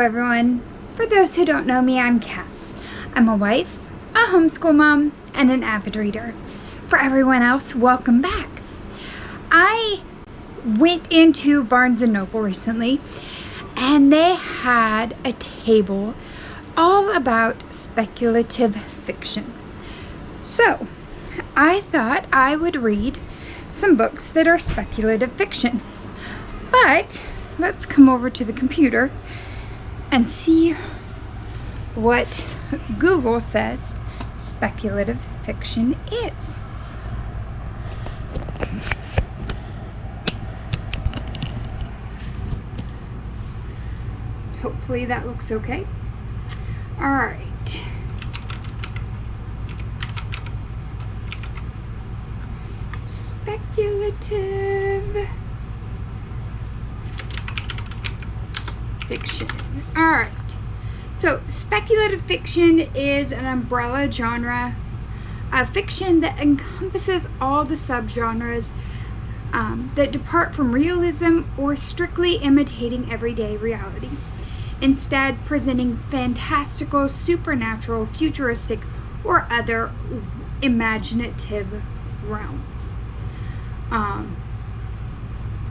Hello everyone. For those who don't know me, I'm Kat. I'm a wife, a homeschool mom, and an avid reader. For everyone else, welcome back. I went into Barnes & Noble recently and they had a table all about speculative fiction. So I thought I would read some books that are speculative fiction. But let's come over to the computer and see what Google says speculative fiction is. Hopefully that looks okay. All right. Speculative fiction. All right. So speculative fiction is an umbrella genre of fiction that encompasses all the subgenres that depart from realism or strictly imitating everyday reality, instead presenting fantastical, supernatural, futuristic, or other imaginative realms.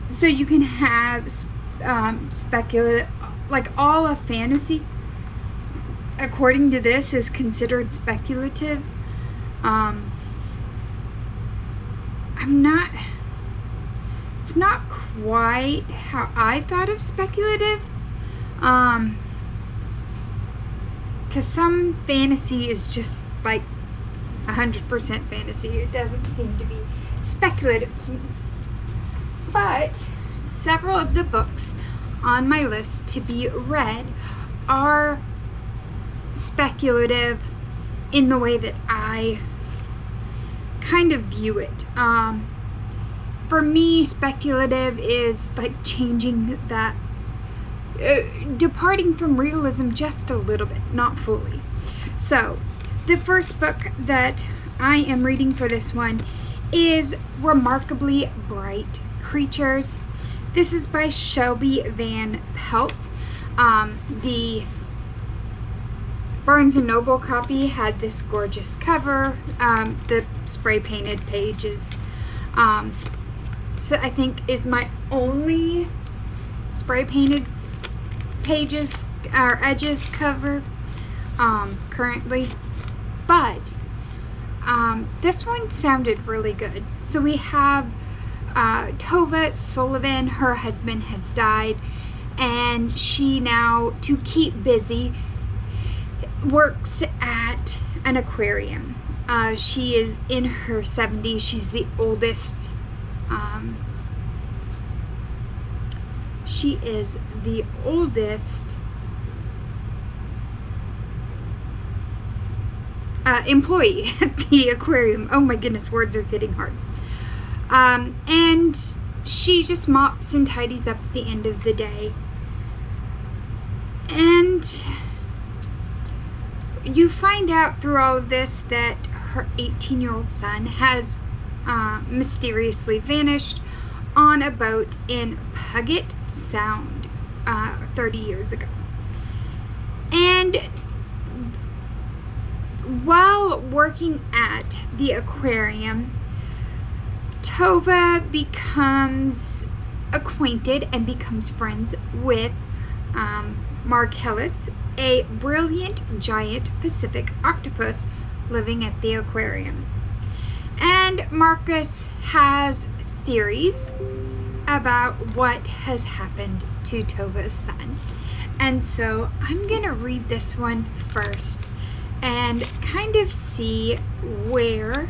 So you can have speculative, like all of fantasy, according to this, is considered speculative. It's not quite how I thought of speculative. Because some fantasy is just like 100% fantasy. It doesn't seem to be speculative to me. But several of the books on my list to be read are speculative in the way that I kind of view it. For me, speculative is like changing that, departing from realism just a little bit, not fully. So the first book that I am reading for this one is Remarkably Bright Creatures. This is by Shelby Van Pelt. The Barnes & Noble copy had this gorgeous cover. The spray painted pages, so I think is my only spray painted pages or edges cover currently. But this one sounded really good. So we have Tova Sullivan. Her husband has died, and she now, to keep busy, works at an aquarium. She is in her 70s. She's the oldest. She is the oldest employee at the aquarium. Oh my goodness, words are getting hard. And she just mops and tidies up at the end of the day. And you find out through all of this that her 18-year-old son has mysteriously vanished on a boat in Puget Sound 30 years ago. And while working at the aquarium, Tova becomes acquainted and becomes friends with Marcellus, a brilliant giant Pacific octopus living at the aquarium. And Marcus has theories about what has happened to Tova's son. And so I'm gonna read this one first and kind of see where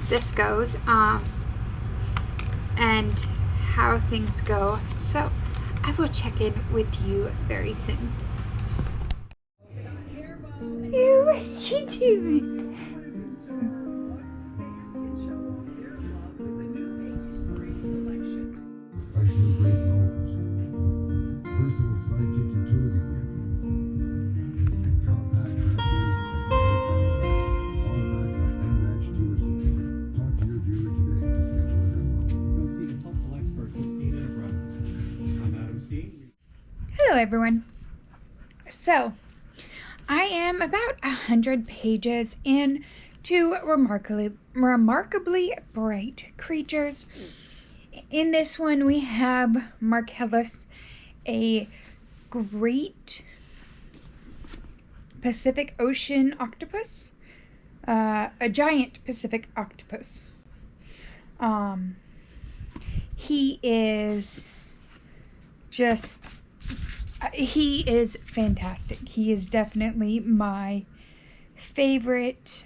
this goes and how things go. So I will check in with you very soon. What's she doing? Hello everyone. So, I am about 100 pages into remarkably bright creatures. In this one, we have Marcellus, a great Pacific Ocean octopus, a giant Pacific octopus. He is fantastic. He is definitely my favorite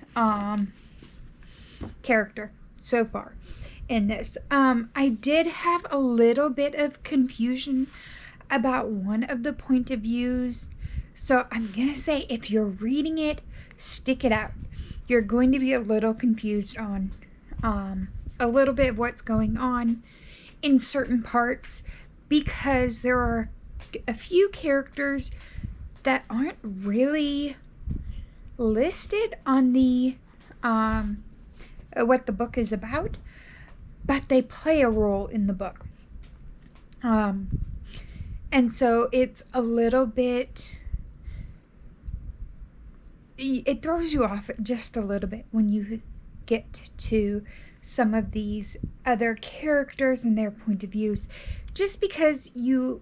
character so far in this. I did have a little bit of confusion about one of the point of views, so I'm gonna say if you're reading it, stick it out. You're going to be a little confused on a little bit of what's going on in certain parts, because there are a few characters that aren't really listed on the what the book is about, but they play a role in the book. And so it's a little bit, it throws you off just a little bit when you get to some of these other characters and their point of views, just because you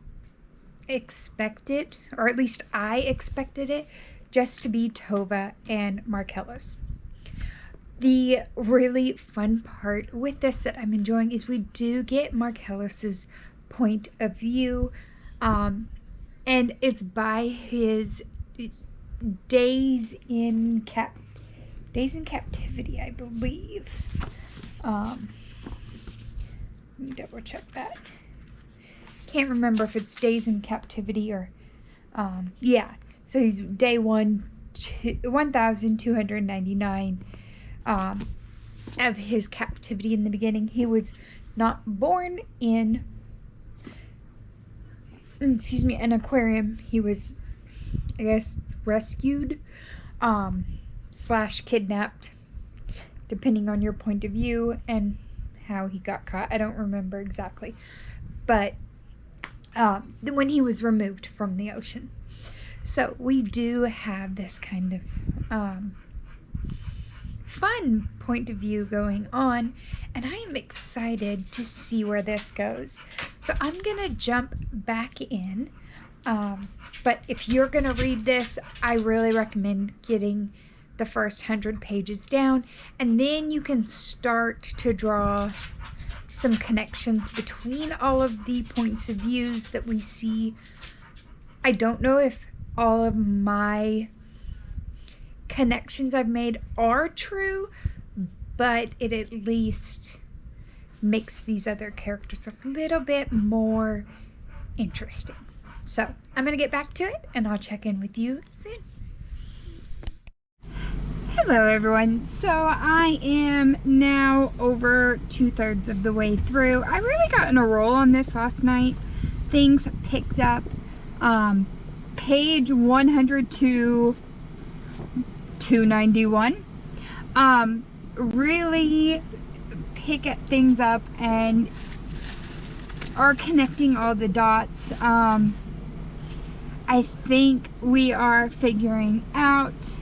expect it, or at least I expected it, just to be Tova and Marcellus. The really fun part with this that I'm enjoying is we do get Marcellus's point of view, and it's by his days in captivity, I believe. Let me double check that. Can't remember if it's days in captivity or yeah, so he's day 1299 of his captivity. In the beginning, he was not born in an aquarium. He was, I guess, rescued / kidnapped, depending on your point of view and how he got caught. I don't remember exactly, but when he was removed from the ocean. So we do have this kind of fun point of view going on, and I am excited to see where this goes. So I'm gonna jump back in, but if you're gonna read this, I really recommend getting the first 100 pages down, and then you can start to draw some connections between all of the points of views that we see. I don't know if all of my connections I've made are true, but it at least makes these other characters a little bit more interesting. So I'm gonna get back to it, and I'll check in with you soon. Hello everyone. So I am now over 2/3 of the way through. I really got in a roll on this last night. Things picked up. Page 100 to 291. Really pick things up and are connecting all the dots. I think we are figuring out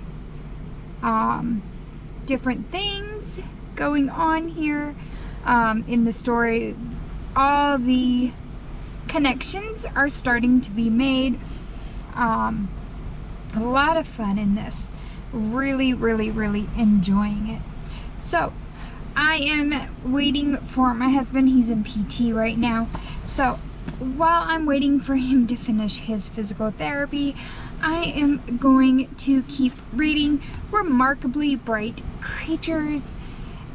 different things going on here in the story. All the connections are starting to be made. A lot of fun in this. Really enjoying it. So I am waiting for my husband. He's in PT right now. So while I'm waiting for him to finish his physical therapy, I am going to keep reading Remarkably Bright Creatures,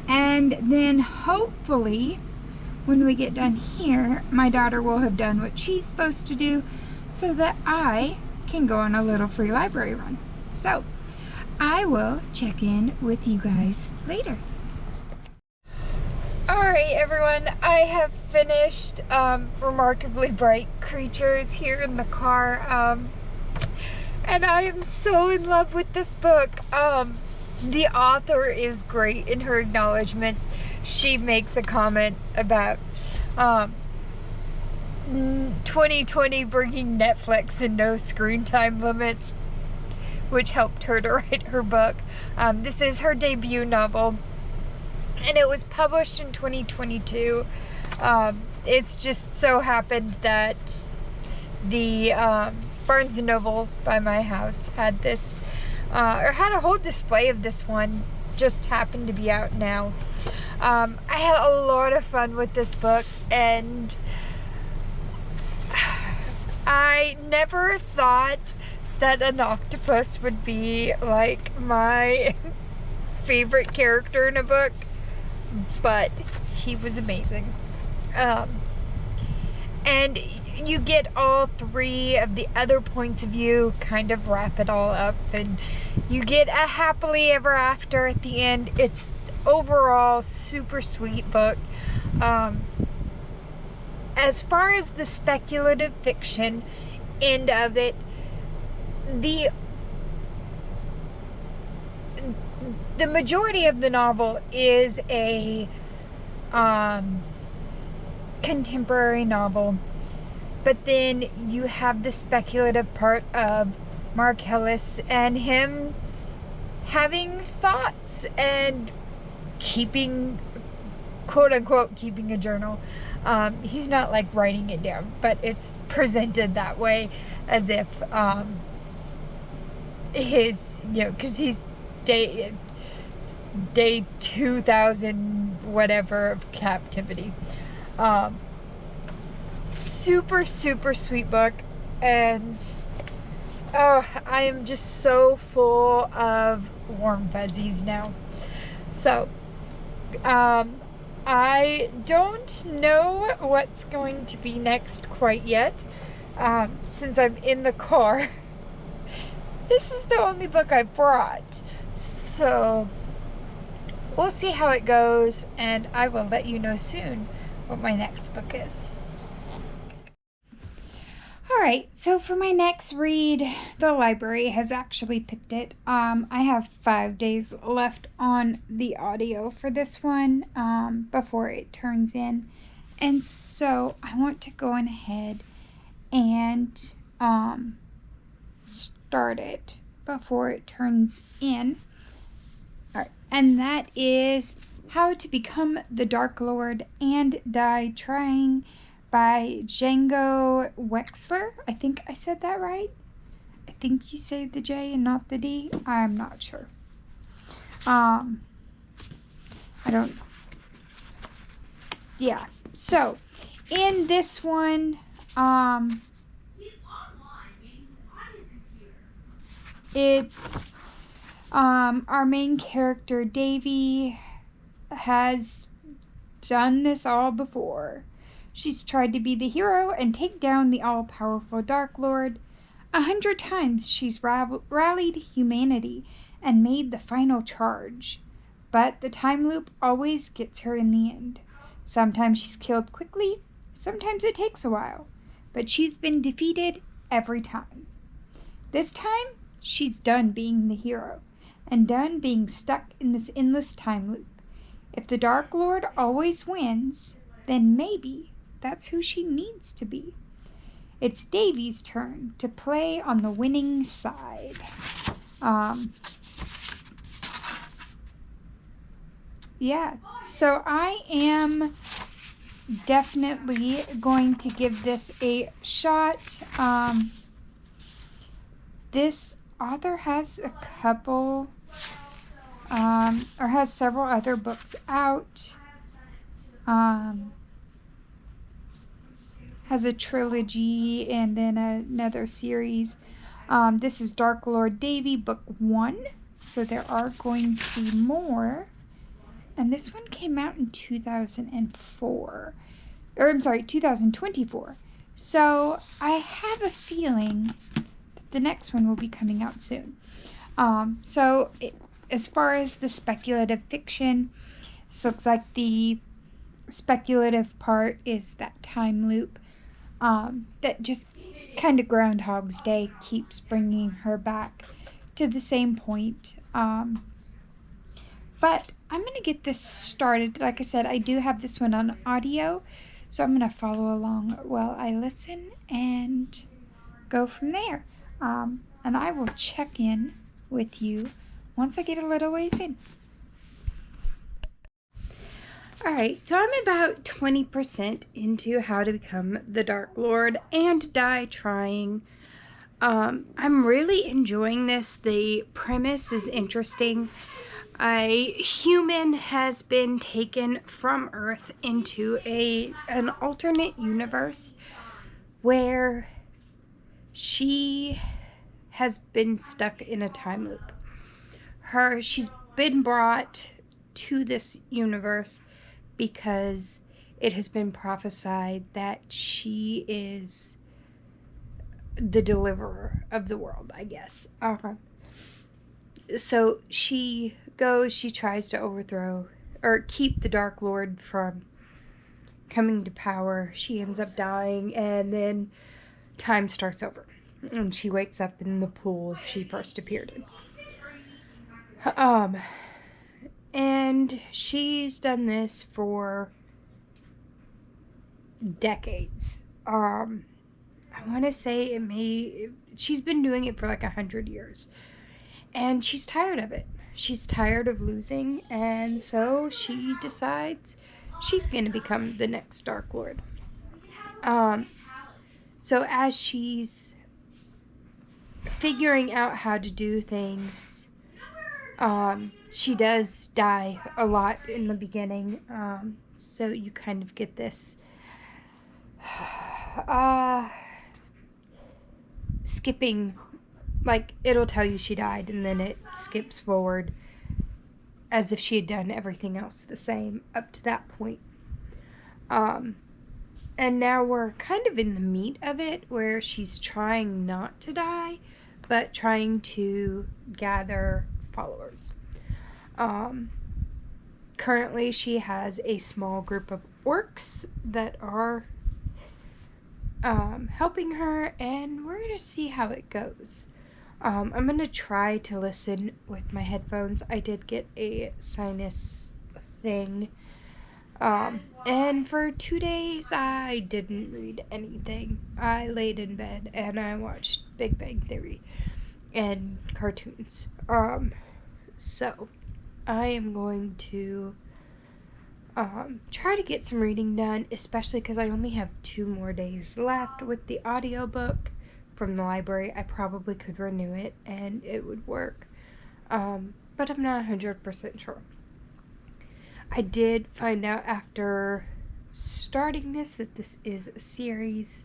and then hopefully when we get done here, my daughter will have done what she's supposed to do so that I can go on a little free library run. So I will check in with you guys later. Alright everyone, I have finished Remarkably Bright Creatures here in the car, and I am so in love with this book. The author is great in her acknowledgments. She makes a comment about 2020 bringing Netflix and no screen time limits, which helped her to write her book. This is her debut novel, and it was published in 2022. It's just so happened that the Barnes & Noble by my house had this, or had a whole display of this one, just happened to be out now. I had a lot of fun with this book, and I never thought that an octopus would be like my favorite character in a book, but he was amazing. And you get all three of the other points of view, kind of wrap it all up, and you get a happily ever after at the end. It's overall super sweet book. As far as the speculative fiction end of it, the majority of the novel is a contemporary novel, but then you have the speculative part of Mark Ellis and him having thoughts and keeping, quote unquote, keeping a journal. He's not like writing it down, but it's presented that way, as if his, because he's day 2000 whatever of captivity. Super sweet book, and I am just so full of warm fuzzies now. So I don't know what's going to be next quite yet, since I'm in the car. This is the only book I brought, so we'll see how it goes, and I will let you know soon what my next book is. Alright, so for my next read, the library has actually picked it. I have 5 days left on the audio for this one before it turns in. And so I want to go on ahead and start it before it turns in. Alright, and that is How to Become the Dark Lord and Die Trying by Django Wexler. I think I said that right. I think you say the J and not the D. I'm not sure. Yeah. So, in this one, it's our main character Davy has done this all before. She's tried to be the hero and take down the all-powerful Dark Lord. 100 times she's rallied humanity and made the final charge. But the time loop always gets her in the end. Sometimes she's killed quickly, sometimes it takes a while. But she's been defeated every time. This time, she's done being the hero and done being stuck in this endless time loop. If the Dark Lord always wins, then maybe that's who she needs to be. It's Davy's turn to play on the winning side. Yeah, so I am definitely going to give this a shot. This author has a couple, or has several other books out. Has a trilogy and then another series. This is Dark Lord Davy, book 1. So there are going to be more. And this one came out in 2004. Or I'm sorry, 2024. So I have a feeling that the next one will be coming out soon. As far as the speculative fiction, this looks like the speculative part is that time loop that just kind of Groundhog's Day keeps bringing her back to the same point. But I'm going to get this started. Like I said, I do have this one on audio, So I'm going to follow along while I listen and go from there. And I will check in with you once I get a little ways in. Alright, so I'm about 20% into how to become the Dark Lord and die trying. I'm really enjoying this. The premise is interesting. A human has been taken from Earth into an alternate universe where she has been stuck in a time loop. She's been brought to this universe because it has been prophesied that she is the deliverer of the world, I guess. So she goes, she tries to overthrow or keep the Dark Lord from coming to power. She ends up dying, and then time starts over. And she wakes up in the pool she first appeared in. And she's done this for decades. I want to say she's been doing it for like 100 years. And she's tired of it. She's tired of losing, and so she decides she's going to become the next Dark Lord. So as she's figuring out how to do things, she does die a lot in the beginning. So you kind of get this skipping, like it'll tell you she died and then it skips forward as if she had done everything else the same up to that point. And now we're kind of in the meat of it where she's trying not to die, but trying to gather followers. Currently she has a small group of orcs that are helping her, and we're going to see how it goes. I'm going to try to listen with my headphones. I did get a sinus thing. And for 2 days, I didn't read anything. I laid in bed and I watched Big Bang Theory and cartoons. So I am going to try to get some reading done, especially because I only have 2 more days left with the audiobook from the library. I probably could renew it and it would work, but I'm not 100% sure. I did find out after starting this that this is a series,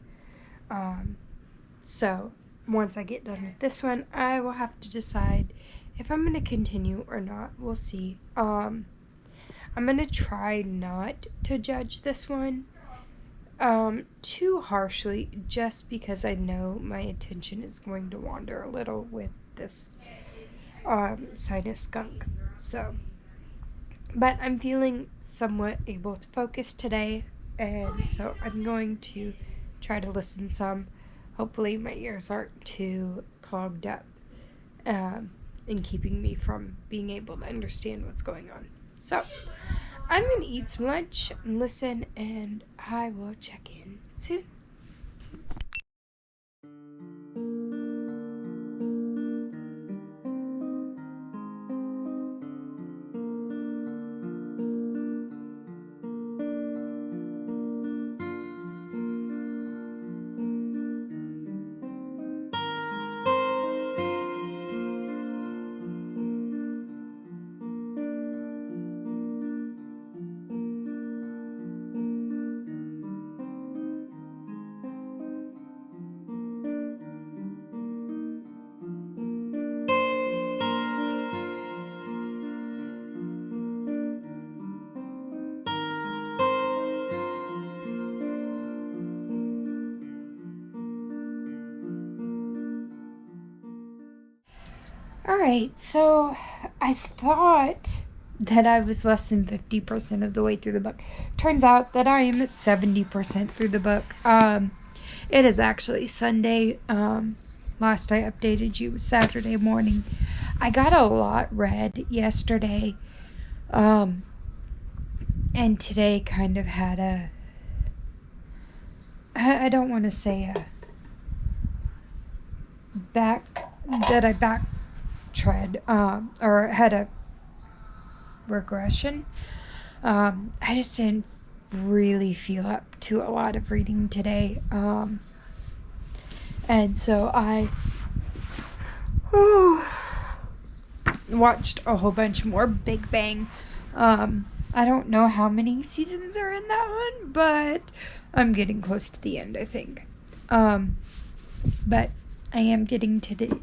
so once I get done with this one, I will have to decide if I'm going to continue or not. We'll see. I'm going to try not to judge this one too harshly, just because I know my attention is going to wander a little with this sinus skunk. So, but I'm feeling somewhat able to focus today, and so I'm going to try to listen some. Hopefully my ears aren't too clogged up and keeping me from being able to understand what's going on. So I'm going to eat some lunch and listen, and I will check in soon. Alright, so I thought that I was less than 50% of the way through the book. Turns out that I am at 70% through the book. It is actually Sunday. Last I updated you was Saturday morning. I got a lot read yesterday. And today kind of had I don't want to say I backtracked or had a regression. I just didn't really feel up to a lot of reading today. And so I watched a whole bunch more Big Bang. I don't know how many seasons are in that one, but I'm getting close to the end, I think. But I am getting to the,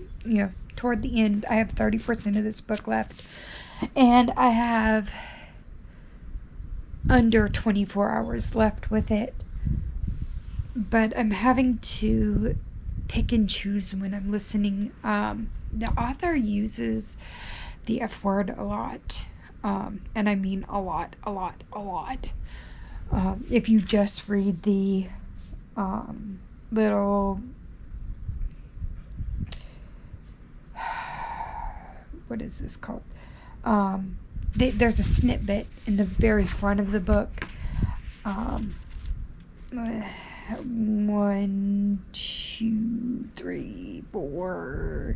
toward the end. I have 30% of this book left, and I have under 24 hours left with it. But I'm having to pick and choose when I'm listening. The author uses the F word a lot. And I mean a lot. If you just read the little, what is this called? There's a snippet in the very front of the book. 1, 2, 3, 4.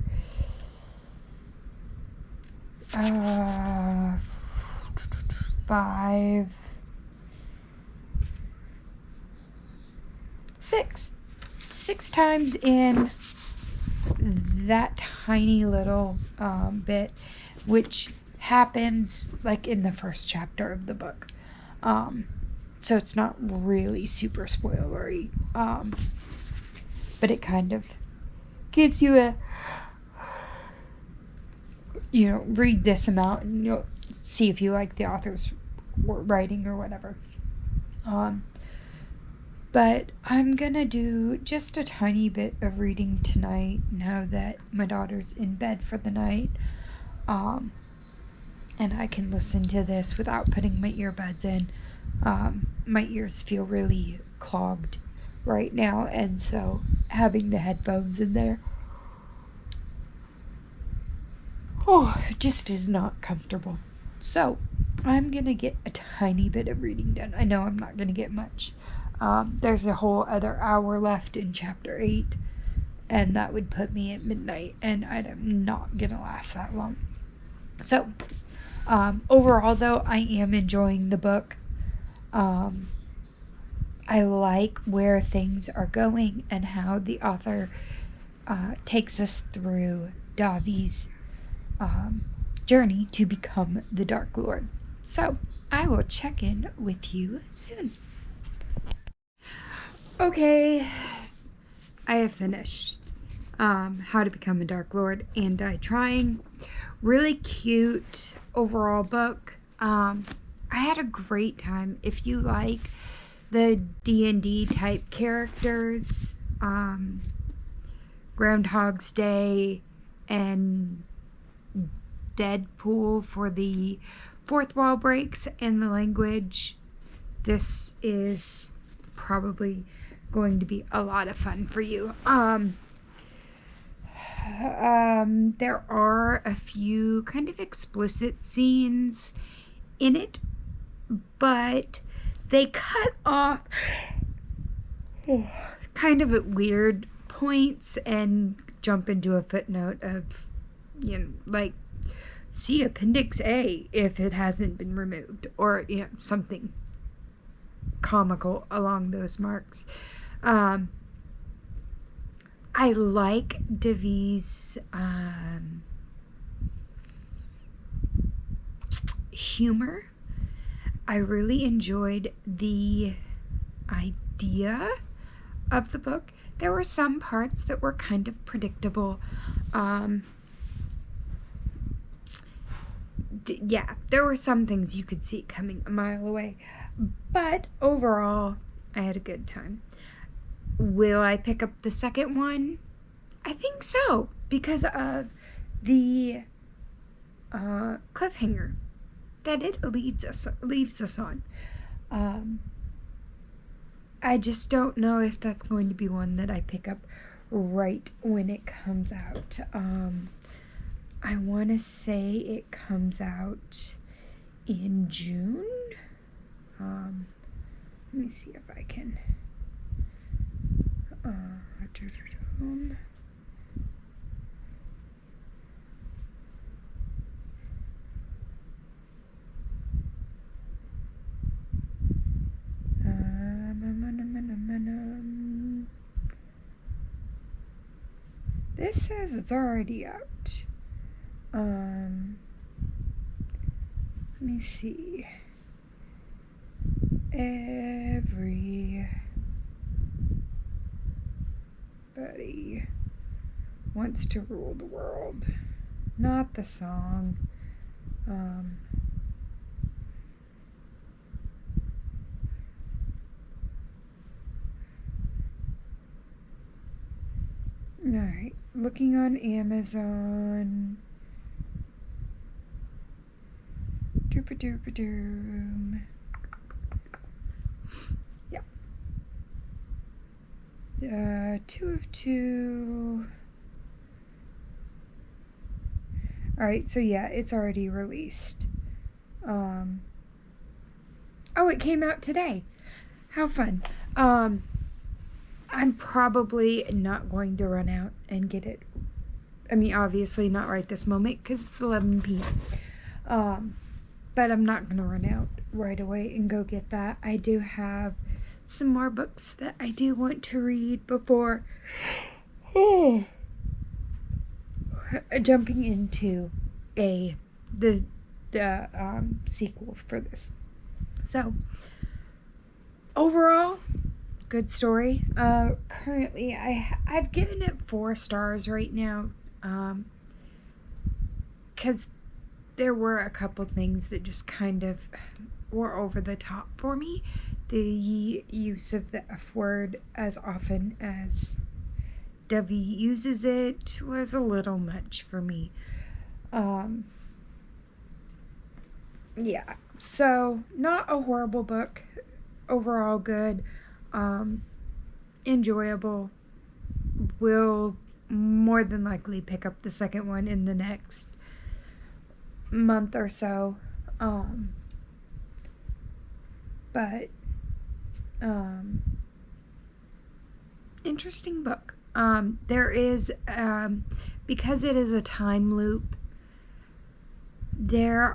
5, 6 times in that tiny little bit, which happens like in the first chapter of the book. So it's not really super spoilery, but it kind of gives you a, read this amount and you'll see if you like the author's writing or whatever. But I'm gonna do just a tiny bit of reading tonight now that my daughter's in bed for the night. And I can listen to this without putting my earbuds in. My ears feel really clogged right now, and so having the headphones in there just is not comfortable. So I'm gonna get a tiny bit of reading done. I know I'm not gonna get much. There's a whole other hour left in chapter 8, and that would put me at midnight, and I'm not gonna last that long. So overall though, I am enjoying the book. I like where things are going and how the author takes us through Davi's journey to become the Dark Lord. So I will check in with you soon. Okay, I have finished How to Become a Dark Lord and Die Trying. Really cute overall book. I had a great time. If you like the D&D type characters, Groundhog's Day and Deadpool for the fourth wall breaks and the language, this is probably going to be a lot of fun for you. There are a few kind of explicit scenes in it, but they cut off kind of at weird points and jump into a footnote of, like, see Appendix A if it hasn't been removed, or something comical along those marks. I like Davi's humor. I really enjoyed the idea of the book. There were some parts that were kind of predictable. There were some things you could see coming a mile away. But overall, I had a good time. Will I pick up the second one? I think so, because of the cliffhanger that it leaves us on. I just don't know if that's going to be one that I pick up right when it comes out. I want to say it comes out in June. Let me see if I can This says it's already out. Let me see. Everybody wants to rule the world. Not the song. Alright, looking on Amazon. Doop-a-doop-a-doom. Yep. 2 of 2. Alright, so yeah, it's already released. Oh, it came out today. How fun. I'm probably not going to run out and get it. I mean, obviously not right this moment because it's 11 p.m. But I'm not going to run out right away and go get that. I do have some more books that I do want to read before jumping into the sequel for this. So, overall, good story. Currently, I've given it 4 stars right now, because there were a couple things that just kind of were over the top for me. The use of the F word as often as Debbie uses it was a little much for me. Yeah, so not a horrible book. Overall good. Enjoyable. Will more than likely pick up the second one in the next month or so. But interesting book. There is, because it is a time loop, Devi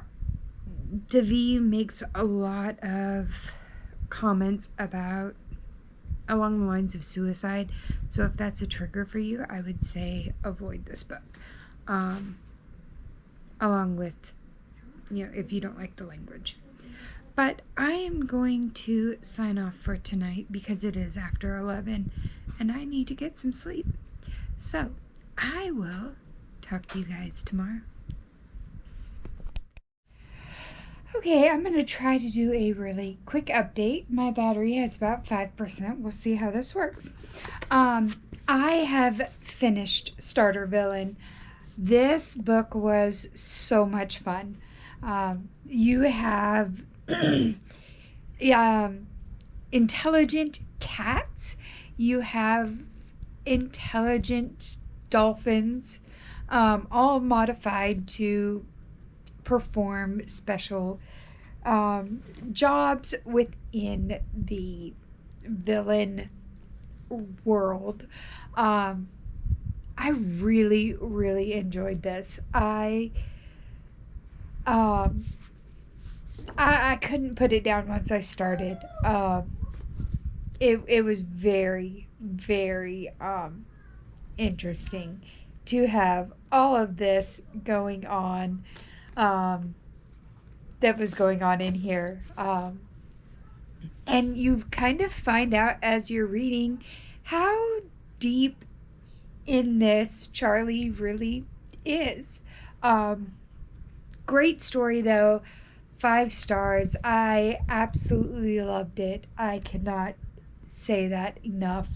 makes a lot of comments about along the lines of suicide. So if that's a trigger for you, I would say avoid this book. Along with, if you don't like the language. But I am going to sign off for tonight because it is after 11 and I need to get some sleep. So I will talk to you guys tomorrow. Okay, I'm going to try to do a really quick update. My battery has about 5%. We'll see how this works. I have finished Starter Villain. This book was so much fun. You have intelligent cats. You have intelligent dolphins, all modified to perform special jobs within the villain world. I really, really enjoyed this. I couldn't put it down once I started. It was very, very interesting to have all of this going on. That was going on in here. And you kind of find out as you're reading how deep in this Charlie really is. Great story though. 5 stars. I absolutely loved it. I cannot say that enough.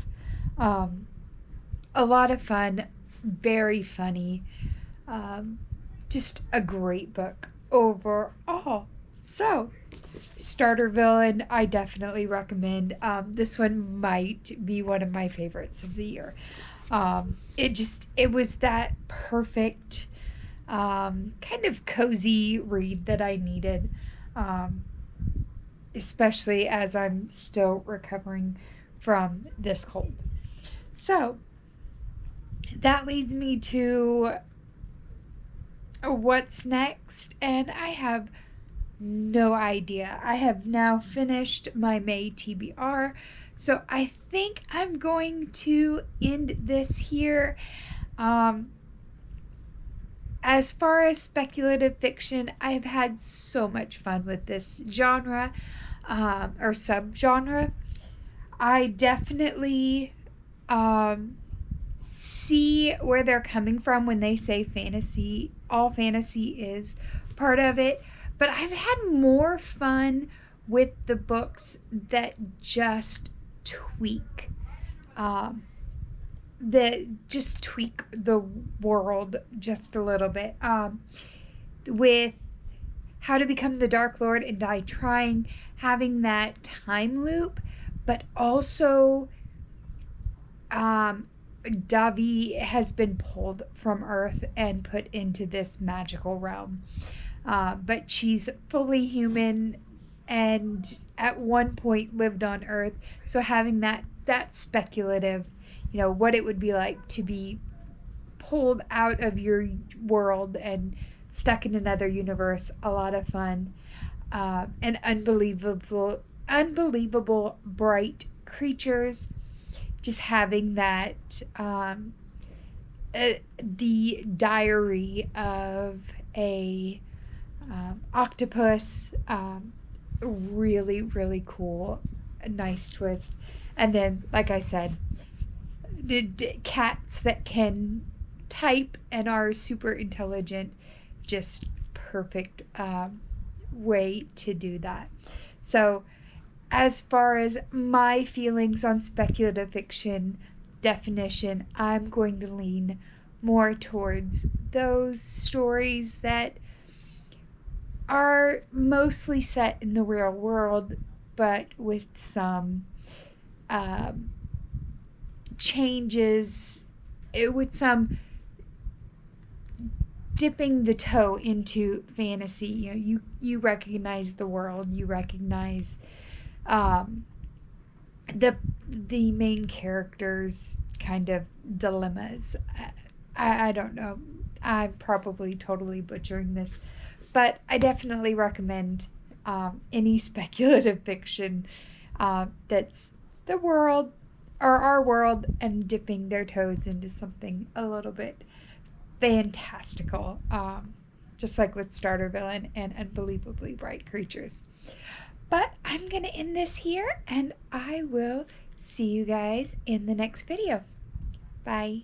A lot of fun. Very funny. Just a great book overall. So, Starter Villain, I definitely recommend. This one might be one of my favorites of the year. It was that perfect, kind of cozy read that I needed, especially as I'm still recovering from this cold. So that leads me to what's next, and I have no idea. I have now finished my May TBR, so I think I'm going to end this here. As far as speculative fiction, I've had so much fun with this genre or subgenre. I definitely see where they're coming from when they say fantasy. All fantasy is part of it, but I've had more fun with the books that just tweak the world just a little bit. With How to Become the Dark Lord and Die Trying, having that time loop, but also Davi has been pulled from Earth and put into this magical realm. But she's fully human and at one point lived on Earth. So having that speculative, what it would be like to be pulled out of your world and stuck in another universe. A lot of fun. And unbelievable bright creatures. Just having that the diary of a octopus, really, really cool, a nice twist. And then, like I said, the cats that can type and are super intelligent, just perfect way to do that. So as far as my feelings on speculative fiction definition, I'm going to lean more towards those stories that are mostly set in the real world, but with some changes, with some dipping the toe into fantasy. You recognize the world, you recognize the main character's kind of dilemmas. I don't know. I'm probably totally butchering this, but I definitely recommend any speculative fiction that's the world or our world and dipping their toes into something a little bit fantastical, just like with Starter Villain and Unbelievably Bright Creatures. But I'm going to end this here, and I will see you guys in the next video. Bye.